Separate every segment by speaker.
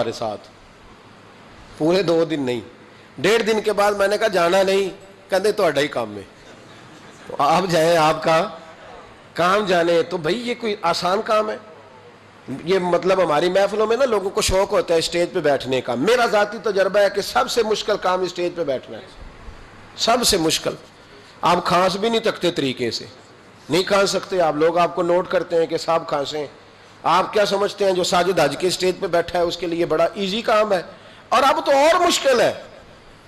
Speaker 1: ہمارے ساتھ پورے 2 دن نہیں، 1.5 دن کے بعد میں نے کہا جانا نہیں، کہتے تہاڈا ہی کام ہے، آپ جائیں، آپ کا کام جانے۔ تو بھائی یہ کوئی آسان کام ہے؟ یہ مطلب ہماری محفلوں میں نا لوگوں کو شوق ہوتا ہے اسٹیج پہ بیٹھنے کا۔ میرا ذاتی تجربہ ہے کہ سب سے مشکل کام اسٹیج پہ بیٹھنا ہے، سب سے مشکل۔ آپ کھانس بھی نہیں تکتے طریقے سے، نہیں کھانس سکتے آپ، لوگ آپ کو نوٹ کرتے ہیں کہ صاحب کھانسیں۔ آپ کیا سمجھتے ہیں جو ساجد حج کے اسٹیج پہ بیٹھا ہے اس کے لیے بڑا ایزی کام ہے؟ اور اب تو اور مشکل ہے،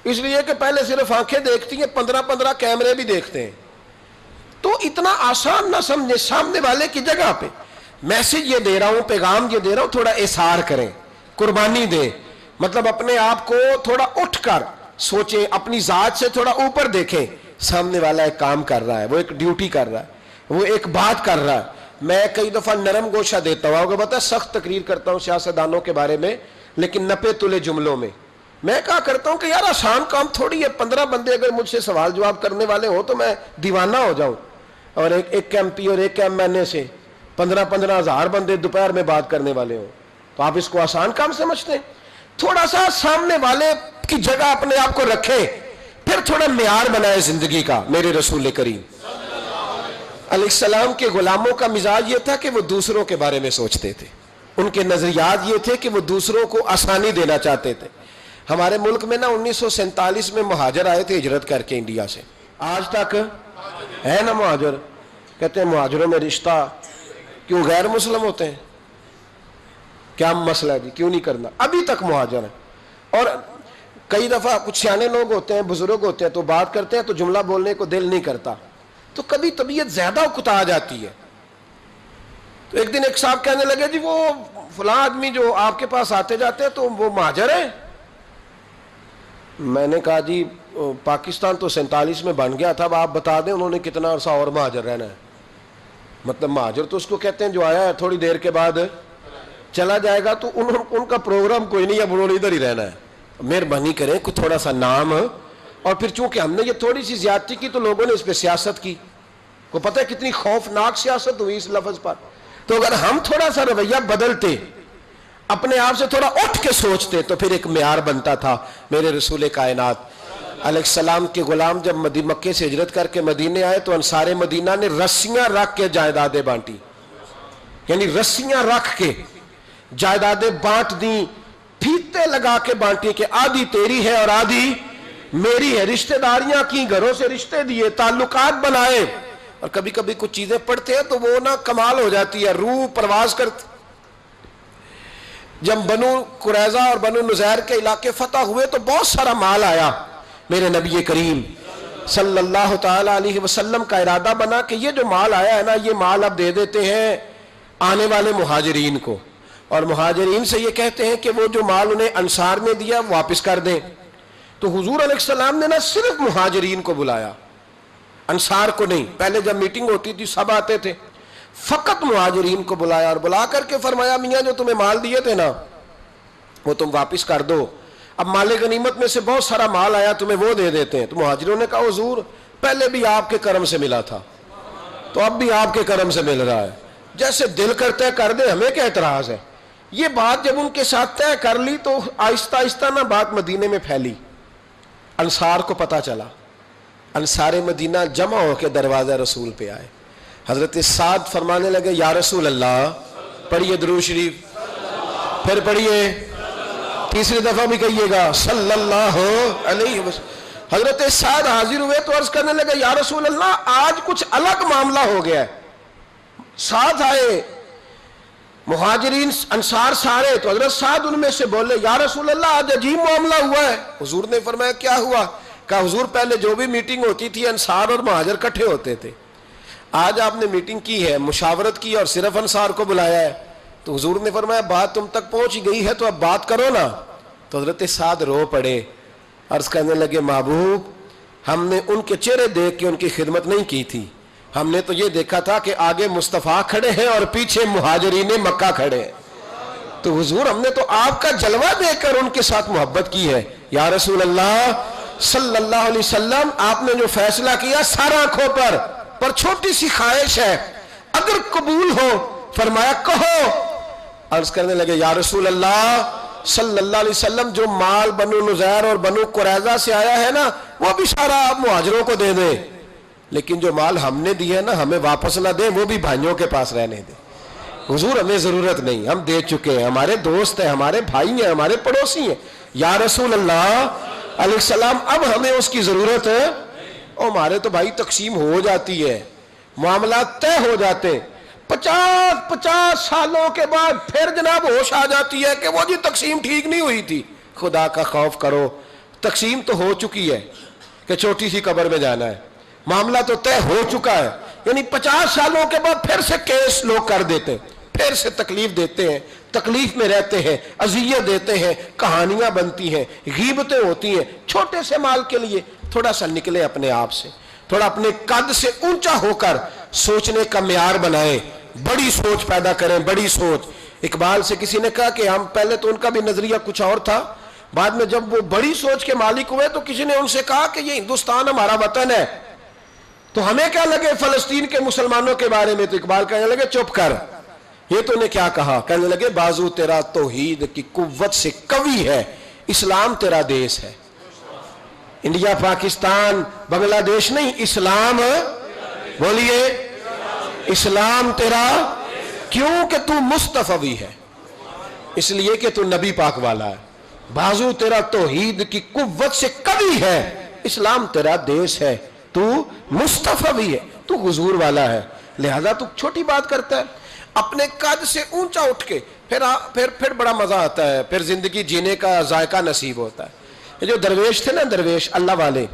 Speaker 1: اس لیے کہ پہلے صرف آنکھیں دیکھتی ہیں، 15 کیمرے بھی دیکھتے ہیں۔ تو اتنا آسان نہ سمجھے، سامنے والے کی جگہ پہ میسج یہ دے رہا ہوں، پیغام یہ دے رہا ہوں، تھوڑا احسار کریں، قربانی دیں، مطلب اپنے آپ کو تھوڑا اٹھ کر سوچیں، اپنی ذات سے تھوڑا اوپر دیکھیں۔ سامنے والا ایک کام کر رہا ہے، وہ ایک ڈیوٹی کر رہا ہے، وہ ایک بات کر رہا ہے۔ میں کئی دفعہ نرم گوشہ دیتا ہوں، آپ کو پتہ ہے سخت تقریر کرتا ہوں سیاستدانوں کے بارے میں، لیکن نپے تلے جملوں میں میں کہا کرتا ہوں کہ یار آسان کام تھوڑی ہے، 15 بندے اگر مجھ سے سوال جواب کرنے والے ہوں تو میں دیوانہ ہو جاؤں، اور ایک ایم پی اور ایک ایم این اے سے 15 ہزار بندے دوپہر میں بات کرنے والے ہوں، تو آپ اس کو آسان کام سمجھتے ہیں؟ تھوڑا سا سامنے والے کی جگہ اپنے آپ کو رکھیں، پھر تھوڑا معیار بنائے زندگی کا۔ میرے رسول کریم علیہ السلام کے غلاموں کا مزاج یہ تھا کہ وہ دوسروں کے بارے میں سوچتے تھے، ان کے نظریات یہ تھے کہ وہ دوسروں کو آسانی دینا چاہتے تھے۔ ہمارے ملک میں نا 1947 میں مہاجر آئے تھے ہجرت کر کے انڈیا سے، آج تک ہے نا مہاجر؟ کہتے ہیں مہاجروں میں رشتہ کیوں غیر مسلم ہوتے ہیں؟ کیا مسئلہ ہے جی، کیوں نہیں کرنا؟ ابھی تک مہاجر ہیں۔ اور کئی دفعہ کچھ سیانے لوگ ہوتے ہیں، بزرگ ہوتے ہیں، تو بات کرتے ہیں تو جملہ بولنے کو دل نہیں کرتا، تو کبھی طبیعت زیادہ اکتا آ جاتی ہے۔ تو ایک دن ایک صاحب کہنے لگے جی وہ فلاں آدمی جو آپ کے پاس آتے جاتے ہیں تو وہ مہاجر ہے؟ میں نے کہا جی پاکستان تو 47 میں بن گیا تھا، اب آپ بتا دیں انہوں نے کتنا عرصہ اور مہاجر رہنا ہے؟ مطلب مہاجر تو اس کو کہتے ہیں جو آیا ہے تھوڑی دیر کے بعد چلا جائے گا، تو ان کا پروگرام کوئی نہیں، اب انہوں نے ادھر ہی رہنا ہے۔ مہربانی کریں کوئی تھوڑا سا نام، اور پھر چونکہ ہم نے یہ تھوڑی سی زیادتی کی تو لوگوں نے اس پہ سیاست کی، کو پتہ ہے کتنی خوفناک سیاست ہوئی اس لفظ پر۔ تو اگر ہم تھوڑا سا رویہ بدلتے، اپنے آپ سے تھوڑا اٹھ کے سوچتے، تو پھر ایک معیار بنتا تھا۔ میرے رسول کائنات علیہ السلام کے غلام جب مکے سے ہجرت کر کے مدینے آئے تو انصار مدینہ نے رسیاں رکھ کے جائیدادیں بانٹی، یعنی رسیاں رکھ کے جائیدادیں بانٹ دیں، پھیتے لگا کے بانٹی کہ آدھی تیری ہے اور آدھی میری ہے۔ رشتہ داریاں کی، گھروں سے رشتے دیے، تعلقات بنائے۔ اور کبھی کبھی کچھ چیزیں پڑھتے ہیں تو وہ نا کمال ہو جاتی ہے، روح پرواز کرتی۔ جب بنو قریظہ اور بنو نذیر کے علاقے فتح ہوئے تو بہت سارا مال آیا۔ میرے نبی کریم صلی اللہ تعالی علیہ وسلم کا ارادہ بنا کہ یہ جو مال آیا ہے نا، یہ مال اب دے دیتے ہیں آنے والے مہاجرین کو، اور مہاجرین سے یہ کہتے ہیں کہ وہ جو مال انہیں انصار نے دیا واپس کر دیں۔ تو حضور علیہ السلام نے نا صرف مہاجرین کو بلایا، انصار کو نہیں۔ پہلے جب میٹنگ ہوتی تھی سب آتے تھے، فقط مہاجرین کو بلایا، اور بلا کر کے فرمایا میاں جو تمہیں مال دیے تھے نا وہ تم واپس کر دو، اب مال غنیمت میں سے بہت سارا مال آیا تمہیں وہ دے دیتے ہیں۔ تو مہاجروں نے کہا حضور پہلے بھی آپ کے کرم سے ملا تھا تو اب بھی آپ کے کرم سے مل رہا ہے، جیسے دل کرتا ہے کر دے، ہمیں کیا اعتراض ہے۔ یہ بات جب ان کے ساتھ طے کر لی تو آہستہ آہستہ نا بات مدینے میں پھیلی، انصار کو پتہ چلا، انصار مدینہ جمع ہو کے دروازہ رسول پہ آئے۔ حضرت سعد فرمانے لگے یا رسول اللہ، پڑھیے درود شریف، پھر پڑھیے، تیسری دفعہ بھی کہیے گا صلی اللہ علیہ وسلم۔ حضرت سعد حاضر ہوئے تو عرض کرنے لگے یا رسول اللہ آج کچھ الگ معاملہ ہو گیا ہے۔ سعد آئے، مہاجرین انصار سارے، تو حضرت سعد ان میں سے بولے یا رسول اللہ آج عجیب معاملہ ہوا ہے۔ حضور نے فرمایا کیا ہوا؟ کہا حضور پہلے جو بھی میٹنگ ہوتی تھی انصار اور مہاجر کٹھے ہوتے تھے، آج آپ نے میٹنگ کی ہے، مشاورت کی اور صرف انصار کو بلایا ہے۔ تو حضور نے فرمایا بات تم تک پہنچ گئی ہے تو اب بات کرو نا۔ تو حضرت سعد رو پڑے، عرض کرنے لگے محبوب ہم نے ان کے چہرے دیکھ کے ان کی خدمت نہیں کی تھی، ہم نے تو یہ دیکھا تھا کہ آگے مصطفیٰ کھڑے ہیں اور پیچھے مہاجرین مکہ کھڑے ہیں، تو حضور ہم نے تو آپ کا جلوہ دیکھ کر ان کے ساتھ محبت کی ہے۔ یا رسول اللہ صلی اللہ علیہ وسلم آپ نے جو فیصلہ کیا سارا آنکھوں پر چھوٹی سی خواہش ہے، اگر قبول ہو فرمایا کہو۔ عرض کرنے لگے یا رسول اللہ صلی اللہ علیہ وسلم جو مال بنو نذیر اور بنو قریظہ سے آیا ہے نا وہ بھی سارا آپ مہاجروں کو دے دیں، لیکن جو مال ہم نے دیا ہے نا ہمیں واپس نہ دیں، وہ بھی بھائیوں کے پاس رہنے دیں۔ حضور ہمیں ضرورت نہیں، ہم دے چکے ہیں، ہمارے دوست ہیں، ہمارے بھائی ہیں، ہمارے پڑوسی ہیں، یا رسول اللہ علیہ السلام اب ہمیں اس کی ضرورت ہے۔ اور ہمارے تو بھائی تقسیم ہو جاتی ہے، معاملات طے ہو جاتے، 50 سالوں کے بعد پھر جناب ہوش آ جاتی ہے کہ وہ جی تقسیم ٹھیک نہیں ہوئی تھی۔ خدا کا خوف کرو، تقسیم تو ہو چکی ہے کہ چھوٹی سی قبر میں جانا ہے، معاملہ تو طے ہو چکا ہے، یعنی 50 سالوں کے بعد پھر سے کیس لوگ کر دیتے، پھر سے تکلیف دیتے ہیں، تکلیف میں رہتے ہیں، اذیت دیتے ہیں، کہانیاں بنتی ہیں، غیبتیں ہوتی ہیں، چھوٹے سے مال کے لیے تھوڑا سا نکلے اپنے آپ سے، تھوڑا اپنے قد سے اونچا ہو کر سوچنے کا معیار بنائیں، بڑی سوچ پیدا کریں، بڑی سوچ۔ اقبال سے کسی نے کہا کہ ہم پہلے تو ان کا بھی نظریہ کچھ اور تھا، بعد میں جب وہ بڑی سوچ کے مالک ہوئے تو کسی نے ان سے کہا کہ یہ ہندوستان ہمارا وطن ہے، تو ہمیں کیا لگے فلسطین کے مسلمانوں کے بارے میں؟ تو اقبال کہنے لگے چپ کر، یہ تو نے کیا کہا؟ کہنے لگے بازو تیرا توحید کی قوت سے قوی ہے، اسلام تیرا دیش ہے۔ انڈیا پاکستان بنگلہ دیش نہیں، اسلام، بولیے اسلام تیرا، کیوں کہ تو مصطفی ہے، اس لیے کہ تو نبی پاک والا ہے۔ بازو تیرا توحید کی قوت سے قوی ہے، اسلام تیرا دیش ہے، تو مصطفی ہے، تو حضور والا ہے، لہذا تو چھوٹی بات کرتا ہے۔ اپنے قد سے اونچا اٹھ کے پھر بڑا مزہ آتا ہے، پھر زندگی جینے کا ذائقہ نصیب ہوتا ہے۔ یہ جو درویش تھے نا، درویش اللہ والے،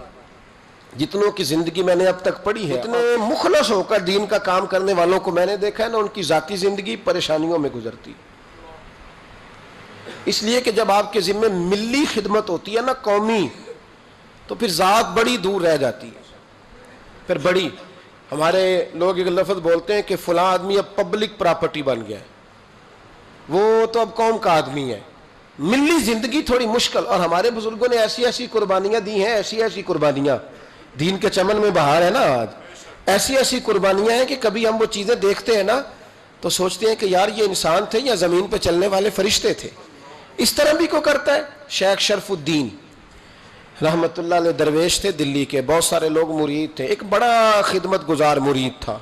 Speaker 1: جتنوں کی زندگی میں نے اب تک پڑھی ہے، اتنے مخلص ہو کر دین کا کام کرنے والوں کو میں نے دیکھا ہے نا، ان کی ذاتی زندگی پریشانیوں میں گزرتی، اس لیے کہ جب آپ کے ذمہ ملی خدمت ہوتی ہے نا، قومی، تو پھر ذات بڑی دور رہ جاتی ہے، پھر بڑی۔ ہمارے لوگ ایک لفظ بولتے ہیں کہ فلاں آدمی اب پبلک پراپرٹی بن گیا ہے، وہ تو اب قوم کا آدمی ہے، ملی زندگی تھوڑی مشکل۔ اور ہمارے بزرگوں نے ایسی ایسی قربانیاں دی ہیں، ایسی ایسی قربانیاں، دین کے چمن میں بہار ہے نا آج، ایسی ایسی قربانیاں ہیں کہ کبھی ہم وہ چیزیں دیکھتے ہیں نا تو سوچتے ہیں کہ یار یہ انسان تھے یا زمین پہ چلنے والے فرشتے تھے۔ اس طرح بھی کو کرتا ہے۔ شیخ شرف الدین رحمت اللہ علیہ درویش تھے دلی کے، بہت سارے لوگ مرید تھے، ایک بڑا خدمت گزار مرید تھا،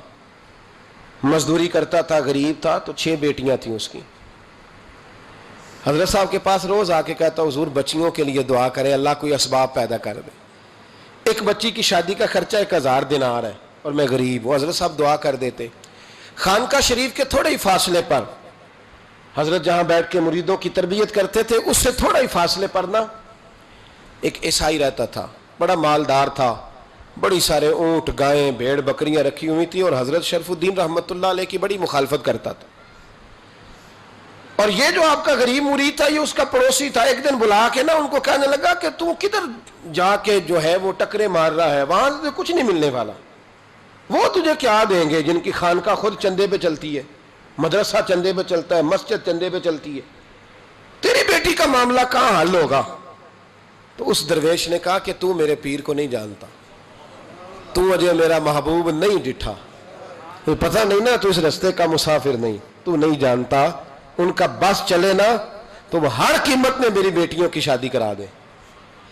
Speaker 1: مزدوری کرتا تھا، غریب تھا، تو 6 بیٹیاں تھیں اس کی۔ حضرت صاحب کے پاس روز آ کے کہتا حضور بچیوں کے لیے دعا کریں، اللہ کوئی اسباب پیدا کر دے، ایک بچی کی شادی کا خرچہ 1000 دینار ہے اور میں غریب ہوں۔ حضرت صاحب دعا کر دیتے۔ خانقاہ شریف کے تھوڑے ہی فاصلے پر حضرت جہاں بیٹھ کے مریدوں کی تربیت کرتے تھے، اس سے تھوڑا ہی فاصلے پر نا ایک عیسائی رہتا تھا، بڑا مالدار تھا، بڑی سارے اونٹ، گائیں، بھیڑ، بکریاں رکھی ہوئی تھی، اور حضرت شرف الدین رحمت اللہ علیہ کی بڑی مخالفت کرتا تھا۔ اور یہ جو آپ کا غریب مرید تھا، یہ اس کا پڑوسی تھا، ایک دن بلا کے نا ان کو کہنے لگا کہ تو کدھر جا کے جو ہے وہ ٹکرے مار رہا ہے، وہاں سے کچھ نہیں ملنے والا، وہ تجھے کیا دیں گے جن کی خانقاہ خود چندے پہ چلتی ہے، مدرسہ چندے پہ چلتا ہے، مسجد چندے پہ چلتی ہے، تیری بیٹی کا معاملہ کہاں حل ہوگا؟ تو اس درویش نے کہا کہ تو میرے پیر کو نہیں جانتا، تو مجھے میرا محبوب نہیں ڈٹھا، تو پتہ نہیں نا، تو اس رستے کا مسافر نہیں، تو نہیں جانتا، ان کا بس چلے نا تو وہ ہر قیمت میں میری بیٹیوں کی شادی کرا دے۔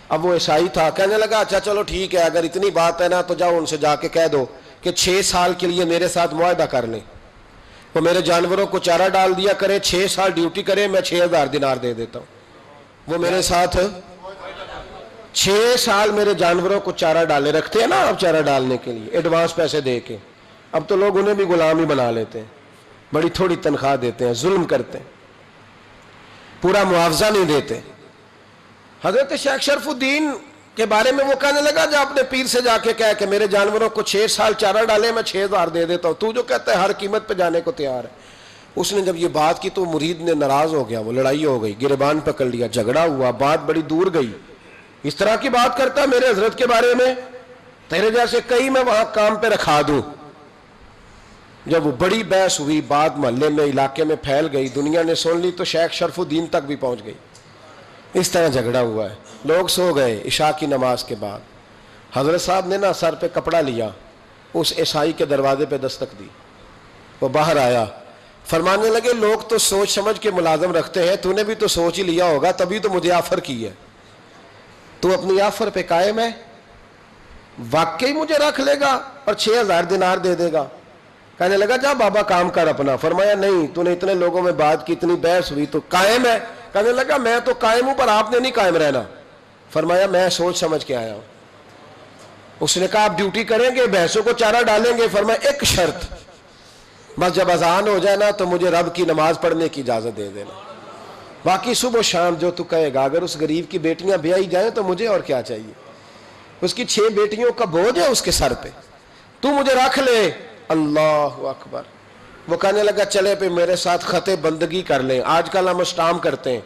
Speaker 1: اب وہ عیسائی تھا، کہنے لگا اچھا چلو ٹھیک ہے، اگر اتنی بات ہے نا تو جاؤ ان سے جا کے کہہ دو کہ 6 سال کے لیے میرے ساتھ معاہدہ کر لیں، وہ میرے جانوروں کو چارہ ڈال دیا کرے، 6 سال ڈیوٹی کرے، میں 6000 دینار دے دیتا ہوں۔ وہ میرے ساتھ 6 سال میرے جانوروں کو چارہ ڈالے، رکھتے ہیں نا اب چارہ ڈالنے کے لیے ایڈوانس پیسے دے کے، اب تو لوگ انہیں بھی غلام ہی بنا لیتے ہیں، بڑی تھوڑی تنخواہ دیتے ہیں، ظلم کرتے ہیں، پورا معاوضہ نہیں دیتے۔ حضرت شیخ شرف الدین کے بارے میں وہ کہنے لگا جا اپنے پیر سے جا کے کہہ کہ میرے جانوروں کو 6 سال چارہ ڈالے، میں 6000 دے دیتا ہوں، تو جو کہتا ہے ہر قیمت پہ جانے کو تیار ہے۔ اس نے جب یہ بات کی تو مرید نے ناراض ہو گیا، وہ لڑائی ہو گئی، گریبان پکڑ لیا، جھگڑا ہوا، بات بڑی دور گئی، اس طرح کی بات کرتا ہے میرے حضرت کے بارے میں، تیرے جیسے کئی میں وہاں کام پہ رکھا دوں۔ جب وہ بڑی بحث ہوئی، بات محلے میں، علاقے میں پھیل گئی، دنیا نے سن لی، تو شیخ شرف الدین تک بھی پہنچ گئی۔ اس طرح جھگڑا ہوا ہے، لوگ سو گئے عشاء کی نماز کے بعد۔ حضرت صاحب نے نا سر پہ کپڑا لیا، اس عیسائی کے دروازے پہ دستک دی، وہ باہر آیا، فرمانے لگے لوگ تو سوچ سمجھ کے ملازم رکھتے ہیں، تو نے بھی تو سوچ ہی لیا ہوگا تبھی تو مجھے آفر کی ہے، تو اپنی آفر پہ قائم ہے؟ واقعی مجھے رکھ لے گا اور 6000 دینار دے دے گا؟ کہنے لگا جا بابا کام کر اپنا۔ فرمایا نہیں، تو نے اتنے لوگوں میں بات کی، اتنی بحث ہوئی، تو قائم ہے؟ کہنے لگا میں تو قائم ہوں پر آپ نے نہیں قائم رہنا۔ فرمایا میں سوچ سمجھ کے آیا ہوں۔ اس نے کہا آپ ڈیوٹی کریں گے، بحثوں کو چارہ ڈالیں گے؟ فرمایا ایک شرط، بس جب اذان ہو جائے نا تو مجھے رب کی نماز پڑھنے کی اجازت دے دینا، باقی صبح و شام جو تو کہے گا۔ اگر اس غریب کی بیٹیاں بیائی جائیں تو مجھے اور کیا چاہیے، اس کی 6 بیٹیوں کا بوجھ ہے اس کے سر پہ، تو مجھے رکھ لے۔ اللہ اکبر۔ وہ کہنے لگا چلے پہ میرے ساتھ خط بندگی کر لیں، آج کل ہم اسٹام کرتے ہیں،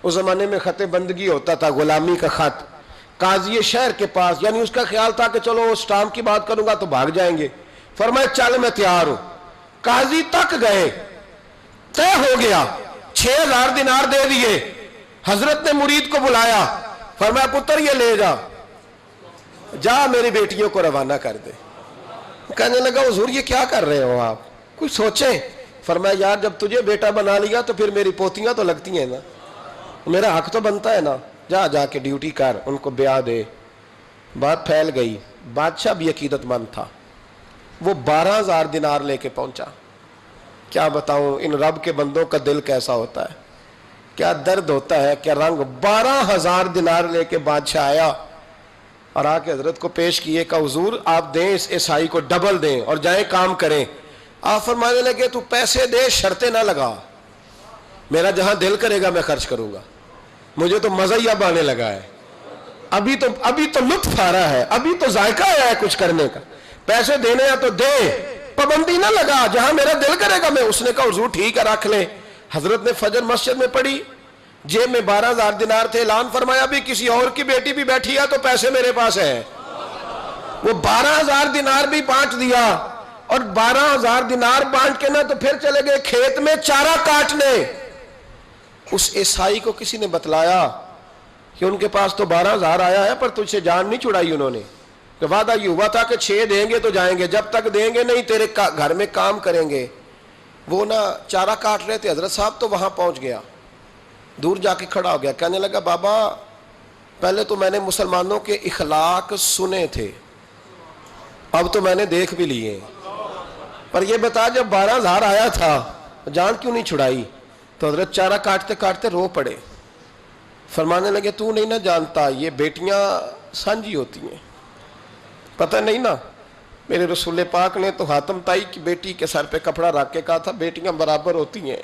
Speaker 1: اس زمانے میں خط بندگی ہوتا تھا، غلامی کا خط، قاضی شہر کے پاس، یعنی اس کا خیال تھا کہ چلو اسٹام کی بات کروں گا تو بھاگ جائیں گے۔ فرمایا چل میں تیار ہوں۔ قاضی تک گئے، طے ہو گیا، 6000 دینار دے دیے۔ حضرت نے مرید کو بلایا، فرمایا پتر یہ لے جا، جا میری بیٹیوں کو روانہ کر دے۔ کہنے لگا حضور یہ کیا کر رہے ہو آپ، کچھ سوچیں۔ فرمایا یار جب تجھے بیٹا بنا لیا تو پھر میری پوتیاں تو لگتی ہیں نا، میرا حق تو بنتا ہے نا، جا کے ڈیوٹی کر، ان کو بیاہ دے۔ بات پھیل گئی، بادشاہ بھی عقیدت مند تھا، وہ 12000 دینار لے کے پہنچا۔ کیا بتاؤں ان رب کے بندوں کا دل کیسا ہوتا ہے، کیا درد ہوتا ہے، کیا رنگ۔ 12000 دینار لے کے بادشاہ آیا اور آ کے حضرت کو پیش کیے کہ حضور آپ دیں اس عیسائی کو، ڈبل دیں اور جائیں کام کریں۔ آپ فرمانے لگے تو پیسے دے، شرطیں نہ لگا، میرا جہاں دل کرے گا میں خرچ کروں گا، مجھے تو مزہ ہی اب آنے لگا ہے، ابھی تو لطف آ رہا ہے، ابھی تو ذائقہ آیا ہے کچھ کرنے کا، پیسے دینے ہیں تو دے، پابندی نہ لگا، جہاں میرا دل کرے گا میں۔ اس نے کہا حضور ٹھیک ہے رکھ لیں۔ حضرت نے فجر مسجد میں پڑھی، جیب میں 12000 دینار تھے، اعلان فرمایا بھی کسی اور کی بیٹی بھی بیٹھی ہے تو پیسے میرے پاس ہیں۔ وہ 12000 دینار بھی بانٹ دیا، اور 12000 دینار بانٹ کے نہ تو پھر چلے گئے کھیت میں چارہ کاٹنے۔ اس عیسائی کو کسی نے بتلایا کہ ان کے پاس تو 12000 آیا ہے پر تجھ سے جان نہیں چھڑائی انہوں نے، کہ وعدہ یہ ہوا تھا کہ 6 دیں گے تو جائیں گے، جب تک دیں گے نہیں تیرے گھر میں کام کریں گے۔ وہ نہ چارہ کاٹ رہے تھے، حضرت صاحب تو وہاں پہنچ گیا، دور جا کے کھڑا ہو گیا، کہنے لگا بابا پہلے تو میں نے مسلمانوں کے اخلاق سنے تھے، اب تو میں نے دیکھ بھی لیے، پر یہ بتا جب 12000 آیا تھا جان کیوں نہیں چھڑائی؟ تو حضرت چارہ کاٹتے کاٹتے رو پڑے، فرمانے لگے تو نہیں نہ جانتا یہ بیٹیاں سانجھی ہوتی ہیں، پتہ نہیں نا، میرے رسول پاک نے تو حاتم تائی کی بیٹی کے سر پہ کپڑا رکھ کے کہا تھا بیٹیاں برابر ہوتی ہیں،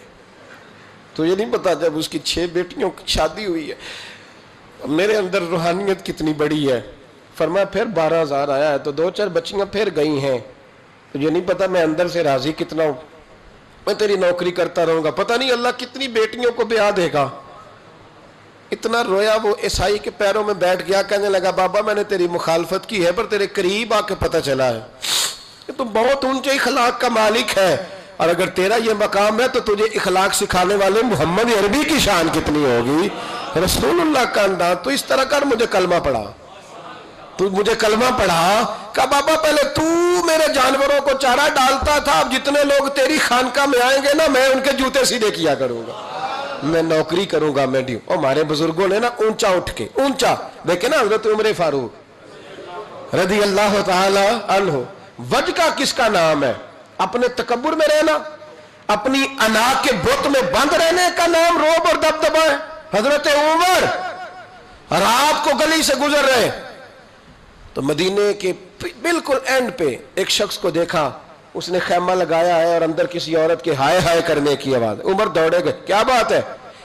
Speaker 1: تو یہ نہیں پتا جب اس کی 6 بیٹیوں کی شادی ہوئی ہے میرے اندر روحانیت کتنی بڑی ہے۔ فرمایا پھر 12000 آیا ہے تو 2-4 بچیاں پھر گئی ہیں، تو یہ نہیں پتا میں اندر سے راضی کتنا ہوں، میں تیری نوکری کرتا رہوں گا، پتہ نہیں اللہ کتنی بیٹیوں کو بیاہ دے گا۔ اتنا رویا، وہ عیسائی کے پیروں میں بیٹھ گیا، کہنے لگا بابا میں نے تیری مخالفت کی ہے پر تیرے قریب آ کے پتہ چلا ہے کہ تو بہت اونچے اخلاق کا مالک ہے، اور اگر تیرا یہ مقام ہے تو تجھے اخلاق سکھانے والے محمد عربی کی شان کتنی ہوگی، رسول اللہ کا انداز۔ تو اس طرح کر، مجھے کلمہ پڑھا، تو مجھے کلمہ پڑھا، کہا بابا پہلے تو میرے جانوروں کو چارہ ڈالتا تھا، اب جتنے لوگ تیری خانقاہ میں آئیں گے نا میں ان کے جوتے سیدھے کیا کروں گا، میں نوکری کروں گا، میں ڈیو۔ ہمارے بزرگوں نے نا اونچا اٹھ کے، اونچا دیکھیں نا حضرت عمر فاروق رضی اللہ تعالی عنہ، وجہ کس کا نام ہے؟ اپنے تکبر میں رہنا، اپنی انا کے بت میں بند رہنے کا نام روب اور دبدبا ہے۔ حضرت عمر رات کو گلی سے گزر رہے تو مدینے کے بالکل اینڈ پہ ایک شخص کو دیکھا، اس نے خیمہ لگایا ہے اور اندر کسی عورت کے ہائے ہائے کرنے کی آواز۔ عمر دوڑے گئے، کیا بات ہے؟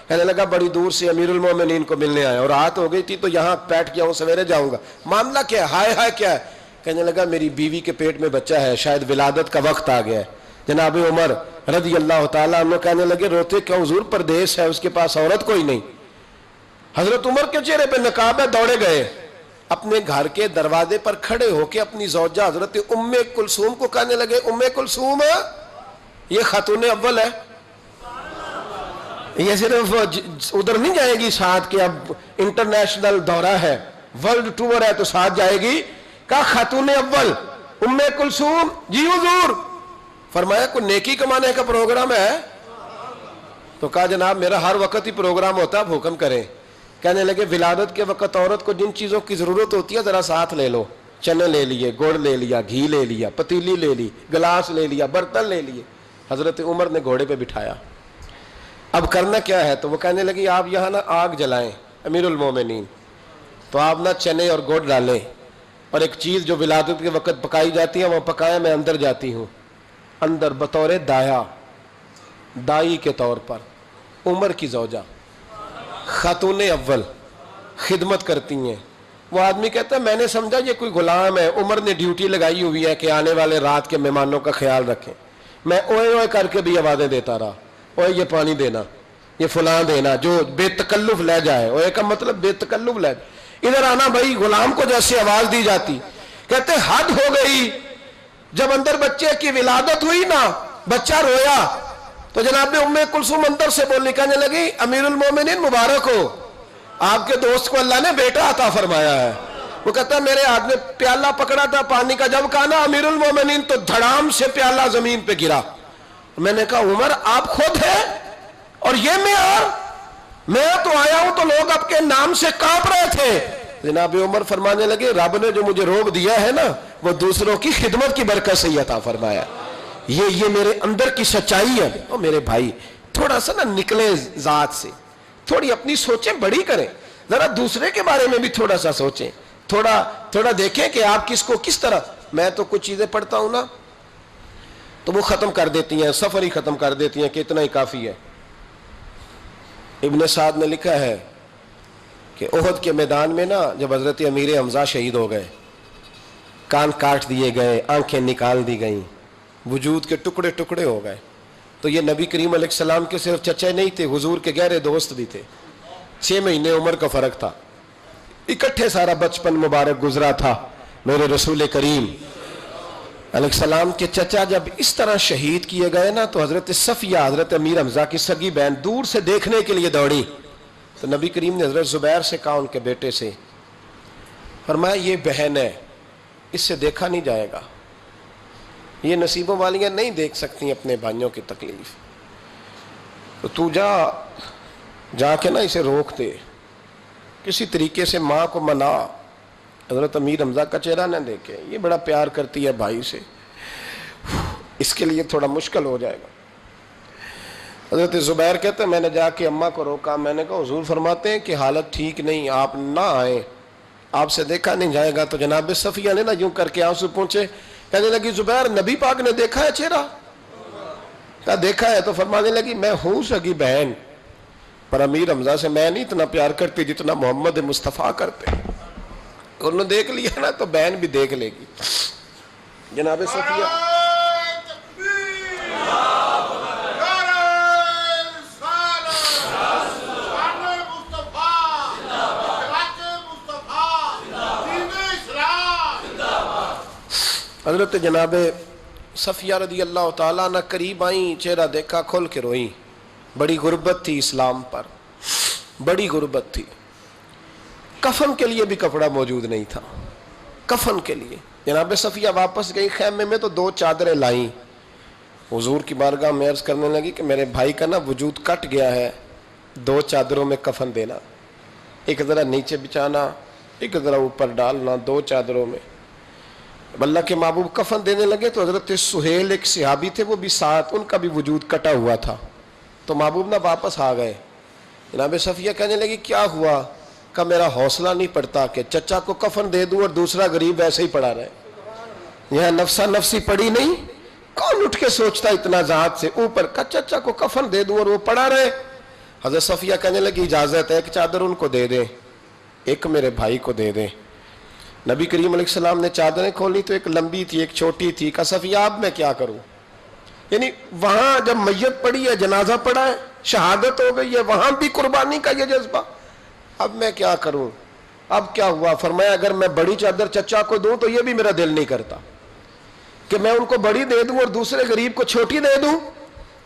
Speaker 1: کہنے لگا بڑی دور سے امیر المومنین کو ملنے آیا اور رات ہو گئی تھی تو یہاں بیٹھ گیا ہوں، سویرے جاؤں گا، معاملہ کیا ہے؟ ہائے ہائے کیا ہے؟ کہنے لگا میری بیوی کے پیٹ میں بچہ ہے، شاید ولادت کا وقت آ گیا ہے۔ جناب عمر رضی اللہ تعالیٰ عنہ کہنے لگے روتے کیوں؟ حضور پردیس ہے، اس کے پاس عورت کوئی نہیں۔ حضرت عمر کے چہرے پہ نقاب ہے، دوڑے گئے، اپنے گھر کے دروازے پر کھڑے ہو کے اپنی زوجہ حضرت ام کلثوم کو کہنے لگے ام کلثوم یہ خاتون اول ہے، یہ صرف ادھر نہیں جائے گی ساتھ کے، اب انٹرنیشنل دورہ ہے، ورلڈ ٹور ہے تو ساتھ جائے گی۔ کہا خاتون اول ام کلثوم، جی حضور۔ فرمایا کوئی نیکی کمانے کا پروگرام ہے؟ تو کہا جناب میرا ہر وقت ہی پروگرام ہوتا ہے، آپ حکم کریں۔ کہنے لگے ولادت کے وقت عورت کو جن چیزوں کی ضرورت ہوتی ہے ذرا ساتھ لے لو، چنے لے لیے، گڑ لے لیا، گھی لے لیا، پتیلی لے لی، گلاس لے لیا، برتن لے لیے۔ حضرت عمر نے گھوڑے پہ بٹھایا، اب کرنا کیا ہے؟ تو وہ کہنے لگی آپ یہاں نا آگ جلائیں امیر المومنین، تو آپ نا چنے اور گڑ ڈالیں، اور ایک چیز جو ولادت کے وقت پکائی جاتی ہے وہ پکائیں، میں اندر جاتی ہوں۔ اندر بطور دایا، دائی کے طور پر عمر کی زوجہ خاتون اول خدمت کرتی ہیں۔ وہ آدمی کہتا ہے میں نے سمجھا یہ کوئی غلام ہے، عمر نے ڈیوٹی لگائی ہوئی ہے کہ آنے والے رات کے مہمانوں کا خیال رکھیں۔ میں اوئے اوئے کر کے بھی آوازیں دیتا رہا، اوئے یہ پانی دینا، یہ فلاں دینا، جو بے تکلف لے جائے، اوئے کا مطلب بے تکلف لے جائے۔ ادھر آنا بھائی، غلام کو جیسے آواز دی جاتی، کہتے حد ہو گئی۔ جب اندر بچے کی ولادت ہوئی نا، بچہ رویا تو جناب ام کلثوم اندر سے بولنے کہنے لگی امیر المومنین مبارک ہو، آپ کے دوست کو اللہ نے بیٹا عطا فرمایا ہے۔ وہ کہتا ہے میرے ہاتھ میں پیالہ پکڑا تھا پانی کا، جب کہا نا امیر المومنین تو دھڑام سے پیالہ زمین پہ گرا۔ میں نے کہا عمر آپ خود ہیں اور یہ میں تو آیا ہوں تو لوگ آپ کے نام سے کانپ رہے تھے۔ جناب عمر فرمانے لگے رب نے جو مجھے روب دیا ہے نا وہ دوسروں کی خدمت کی برکت سے عطا فرمایا، یہ میرے اندر کی سچائی ہے۔ اور میرے بھائی تھوڑا سا نا نکلے ذات سے، تھوڑی اپنی سوچیں بڑی کریں، ذرا دوسرے کے بارے میں بھی تھوڑا سا سوچیں، تھوڑا دیکھیں کہ آپ کس کو کس طرح۔ میں تو کچھ چیزیں پڑھتا ہوں نا تو وہ ختم کر دیتی ہیں، سفر ہی ختم کر دیتی ہیں کہ اتنا ہی کافی ہے۔ ابن سعد نے لکھا ہے کہ احد کے میدان میں نا جب حضرت امیر حمزہ شہید ہو گئے، کان کاٹ دیے گئے، آنکھیں نکال دی گئیں، وجود کے ٹکڑے ٹکڑے ہو گئے، تو یہ نبی کریم علیہ السلام کے صرف چچے نہیں تھے، حضور کے گہرے دوست بھی تھے۔ 6 مہینے عمر کا فرق تھا، اکٹھے سارا بچپن مبارک گزرا تھا۔ میرے رسول کریم علیہ السلام کے چچا جب اس طرح شہید کیے گئے نا تو حضرت صفیہ حضرت امیر حمزہ کی سگی بہن دور سے دیکھنے کے لیے دوڑی، تو نبی کریم نے حضرت زبیر سے کہا ان کے بیٹے سے، فرمایا یہ بہن ہے، اس سے دیکھا نہیں جائے گا، یہ نصیبوں والیاں نہیں دیکھ سکتی اپنے بھائیوں کی تکلیف، تو جا کے نا اسے روک دے، کسی طریقے سے ماں کو منا۔ حضرت امیر حمزہ کا چہرہ نہ دیکھے، یہ بڑا پیار کرتی ہے بھائی سے، اس کے لیے تھوڑا مشکل ہو جائے گا۔ حضرت زبیر کہتے ہیں میں نے جا کے اماں کو روکا، میں نے کہا حضور فرماتے ہیں کہ حالت ٹھیک نہیں، آپ نہ آئیں، آپ سے دیکھا نہیں جائے گا۔ تو جناب صفیہ نے نا یوں کر کے آنسو پہنچے، کہنے لگی زبیر نبی پاک نے دیکھا ہے چہرہ؟ کہا دیکھا ہے۔ تو فرمانے لگی میں ہوں سگی بہن، پر امیر حمزہ سے میں نہیں اتنا پیار کرتی جتنا محمد مصطفیٰ کرتے، انہوں نے دیکھ لیا نا تو بہن بھی دیکھ لے گی۔ جناب صفیہ حضرت جناب صفیہ رضی اللہ تعالیٰ نہ قریب آئیں، چہرہ دیکھا، کھول کے روئیں۔ بڑی غربت تھی اسلام پر، بڑی غربت تھی، کفن کے لیے بھی کپڑا موجود نہیں تھا، کفن کے لیے۔ جناب صفیہ واپس گئی خیمے میں تو 2 چادریں لائیں، حضور کی بارگاہ میں عرض کرنے لگی کہ میرے بھائی کا نا وجود کٹ گیا ہے، 2 چادروں میں کفن دینا، ایک ذرا نیچے بچانا، ایک ذرا اوپر ڈالنا، 2 چادروں میں۔ اللہ کے محبوب کفن دینے لگے تو حضرت سہیل ایک صحابی تھے، وہ بھی ساتھ، ان کا بھی وجود کٹا ہوا تھا، تو محبوب نہ واپس آ گئے۔ جناب صفیہ کہنے لگی کیا ہوا؟ کہ میرا حوصلہ نہیں پڑتا کہ چچا کو کفن دے دوں اور دوسرا غریب ویسے ہی پڑا رہے، یہاں نفسا نفسی پڑی نہیں، کون اٹھ کے سوچتا اتنا ذات سے اوپر کا چچا کو کفن دے دوں اور وہ پڑا رہے۔ حضرت صفیہ کہنے لگی اجازت ہے، ایک چادر ان کو دے دیں، ایک میرے بھائی کو دے دیں۔ نبی کریم علیہ السلام نے چادریں کھولی تو ایک لمبی تھی ایک چھوٹی تھی۔ کہا صفیہ اب میں کیا کروں؟ یعنی وہاں جب میت پڑی ہے، جنازہ پڑا ہے، شہادت ہو گئی ہے، وہاں بھی قربانی کا یہ جذبہ، اب میں کیا کروں؟ اب کیا ہوا؟ فرمایا اگر میں بڑی چادر چچا کو دوں تو یہ بھی میرا دل نہیں کرتا کہ میں ان کو بڑی دے دوں اور دوسرے غریب کو چھوٹی دے دوں،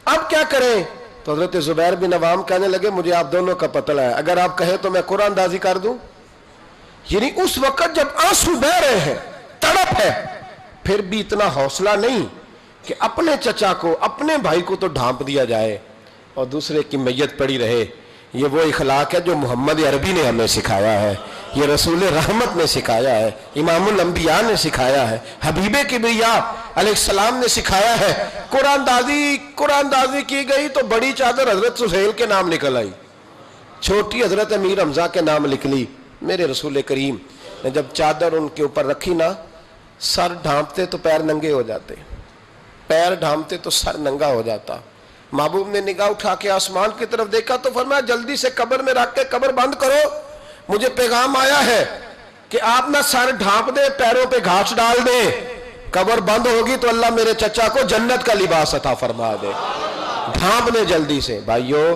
Speaker 1: اب کیا کریں؟ تو حضرت زبیر بن عوام کہنے لگے مجھے آپ دونوں کا پتہ ہے، اگر آپ کہیں تو میں قرآن اندازی کر دوں۔ یعنی اس وقت جب آنسو بہ رہے ہیں، تڑپ ہے، پھر بھی اتنا حوصلہ نہیں کہ اپنے چچا کو اپنے بھائی کو تو ڈھانپ دیا جائے اور دوسرے کی میت پڑی رہے. یہ وہ اخلاق ہے جو محمد عربی نے ہمیں سکھایا ہے, یہ رسول رحمت نے سکھایا ہے, امام الانبیاء نے سکھایا ہے, حبیب کبریا علیہ السلام نے سکھایا ہے. قرآن دازی کی گئی تو بڑی چادر حضرت سہیل کے نام نکل آئی, چھوٹی حضرت امیر حمزہ کے نام نکلی. میرے رسول کریم نے جب چادر ان کے اوپر رکھی نا, سر ڈھانپتے تو پیر ننگے ہو جاتے, پیر ڈھانپتے تو سر ننگا ہو جاتا. محبوب نے نگاہ اٹھا کے آسمان کی طرف دیکھا تو فرمایا جلدی سے قبر میں رکھ کے قبر بند کرو, مجھے پیغام آیا ہے کہ آپ نہ سر ڈھانپ دیں, پیروں پہ گھاس ڈال دیں, قبر بند ہوگی تو اللہ میرے چچا کو جنت کا لباس عطا فرما دے. ڈھانپ دیں جلدی سے. بھائیو,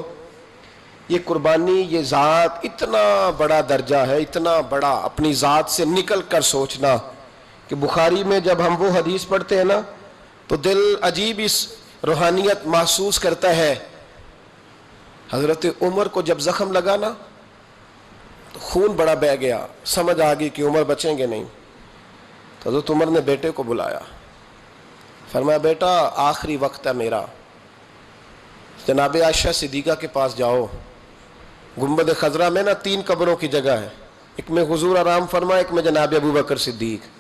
Speaker 1: یہ قربانی, یہ ذات اتنا بڑا درجہ ہے, اتنا بڑا, اپنی ذات سے نکل کر سوچنا کہ بخاری میں جب ہم وہ حدیث پڑھتے ہیں نا تو دل عجیب اس روحانیت محسوس کرتا ہے. حضرت عمر کو جب زخم لگا نا تو خون بڑا بہہ گیا, سمجھ آ گئی کہ عمر بچیں گے نہیں. تو حضرت عمر نے بیٹے کو بلایا, فرمایا بیٹا آخری وقت ہے میرا, جناب عائشہ صدیقہ کے پاس جاؤ. گنبد خضرا میں نا 3 قبروں کی جگہ ہے, ایک میں حضور آرام فرما, ایک میں جناب ابو بکر صدیق.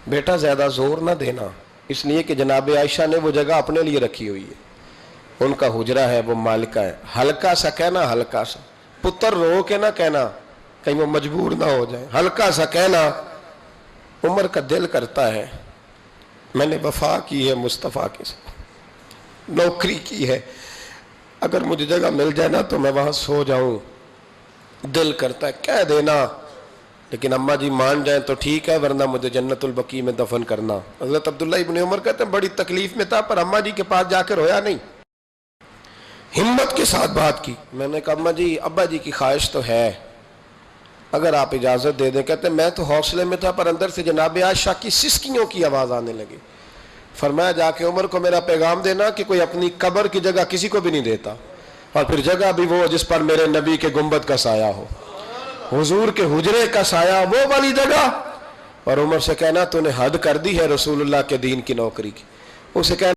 Speaker 1: بیٹا زیادہ زور نہ دینا, اس لیے کہ جناب عائشہ نے وہ جگہ اپنے لیے رکھی ہوئی ہے, ان کا حجرہ ہے, وہ مالکہ ہے. ہلکا سا کہنا, ہلکا سا, پتر رو کے نہ کہنا کہیں وہ مجبور نہ ہو جائے, ہلکا سا کہنا. عمر کا دل کرتا ہے میں نے وفا کی ہے مصطفیٰ کے ساتھ, نوکری کی ہے, اگر مجھے جگہ مل جائے نا تو میں وہاں سو جاؤں. دل کرتا ہے کہہ دینا, لیکن اماں جی مان جائیں تو ٹھیک ہے, ورنہ مجھے جنت البقیع میں دفن کرنا. حضرت عبداللہ ابن عمر کہتے ہیں بڑی تکلیف میں تھا, پر اماں جی کے پاس جا کے رویا نہیں, ہمت کے ساتھ بات کی. میں نے کہا اماں جی ابا جی کی خواہش تو ہے, اگر آپ اجازت دے دیں. کہتے ہیں میں تو حوصلے میں تھا, پر اندر سے جناب عائشہ کی سسکیوں کی آواز آنے لگی. فرمایا جا کے عمر کو میرا پیغام دینا کہ کوئی اپنی قبر کی جگہ کسی کو بھی نہیں دیتا, اور پھر جگہ بھی وہ جس پر میرے نبی کے گنبد کا سایہ ہو, حضور کے حجرے کا سایہ, وہ والی جگہ. اور عمر سے کہنا تو نے حد کر دی ہے رسول اللہ کے دین کی نوکری کی. اسے کہنا